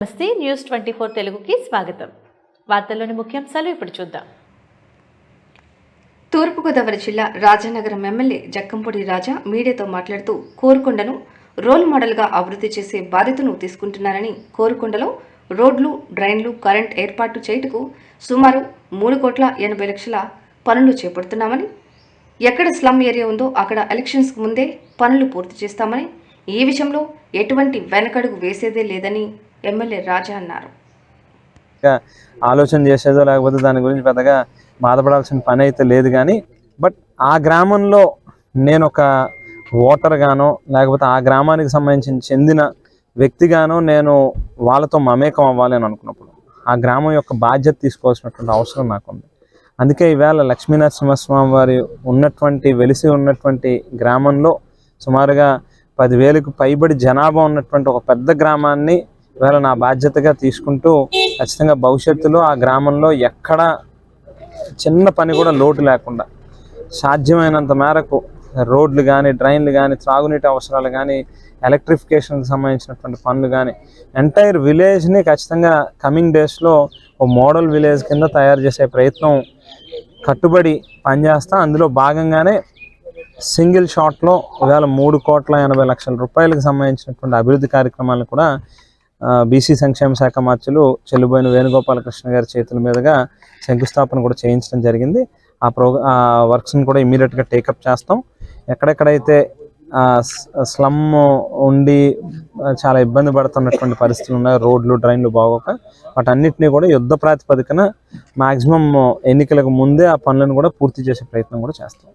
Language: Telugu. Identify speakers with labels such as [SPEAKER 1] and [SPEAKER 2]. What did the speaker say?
[SPEAKER 1] నమస్తే న్యూస్ 24 తెలుగుకి స్వాగతం. వార్తల్లోని ముఖ్యాంశాలు ఇప్పుడు చూద్దాం.
[SPEAKER 2] తూర్పుగోదావరి జిల్లా రాజానగరం ఎమ్మెల్యే జక్కంపూడి రాజా మీడియాతో మాట్లాడుతూ కోరుకొండను రోల్ మోడల్గా అభివృద్ధి చేసే బాధ్యతను తీసుకుంటున్నారని, కోరుకొండలో రోడ్లు, డ్రైన్లు, కరెంట్ ఏర్పాటు చేయుటకు సుమారు 3,80,00,000 పనులు చేపడుతున్నామని, ఎక్కడ స్లమ్ ఏరియా ఉందో అక్కడ ఎలక్షన్స్కు ముందే పనులు పూర్తి చేస్తామని, ఈ విషయంలో ఎటువంటి వెనకడుగు వేసేదే లేదని ఎమ్మెల్యే రాజా అన్నారు.
[SPEAKER 3] ఆలోచన చేసేదో లేకపోతే దాని గురించి పెద్దగా బాధపడాల్సిన పని అయితే లేదు, కానీ బట్ ఆ గ్రామంలో నేను ఒక ఓటర్ గానో లేకపోతే ఆ గ్రామానికి సంబంధించిన చెందిన వ్యక్తిగానో నేను వాళ్ళతో మమేకం అవ్వాలి అని అనుకున్నప్పుడు ఆ గ్రామం యొక్క బాధ్యత తీసుకోవాల్సినటువంటి అవసరం నాకుంది. అందుకే ఈవేళ లక్ష్మీనరసింహస్వామి వారి వెలిసి ఉన్నటువంటి గ్రామంలో సుమారుగా 10,000కు పైబడి జనాభా ఉన్నటువంటి ఒక పెద్ద గ్రామాన్ని ఇవాళ నా బాధ్యతగా తీసుకుంటూ ఖచ్చితంగా భవిష్యత్తులో ఆ గ్రామంలో ఎక్కడ చిన్న పని కూడా లోటు లేకుండా సాధ్యమైనంత మేరకు రోడ్లు కానీ, డ్రైన్లు కానీ, త్రాగునీటి అవసరాలు కానీ, ఎలక్ట్రిఫికేషన్కి సంబంధించినటువంటి పనులు కానీ ఎంటైర్ విలేజ్ని ఖచ్చితంగా కమింగ్ డేస్లో ఓ మోడల్ విలేజ్ కింద తయారు చేసే ప్రయత్నం కట్టుబడి పనిచేస్తా. అందులో భాగంగానే సింగిల్ షాట్లో ఇవాళ 3,80,00,000 రూపాయలకు సంబంధించినటువంటి అభివృద్ధి కార్యక్రమాలను కూడా బీసీ సంక్షేమ శాఖ మార్చులు చెల్లుబోయిన వేణుగోపాలకృష్ణ గారి చేతుల మీదుగా శంకుస్థాపన కూడా చేయించడం జరిగింది. ఆ వర్క్స్ని కూడా ఇమీడియట్గా టేకప్ చేస్తాం. ఎక్కడెక్కడైతే స్లమ్ ఉండి చాలా ఇబ్బంది పడుతున్నటువంటి పరిస్థితులు ఉన్నాయి, రోడ్లు, డ్రైన్లు బాగోక, వాటన్నిటినీ కూడా యుద్ధ ప్రాతిపదికన మ్యాక్సిమం ఎన్నికలకు ముందే ఆ పనులను కూడా పూర్తి చేసే ప్రయత్నం కూడా చేస్తాం.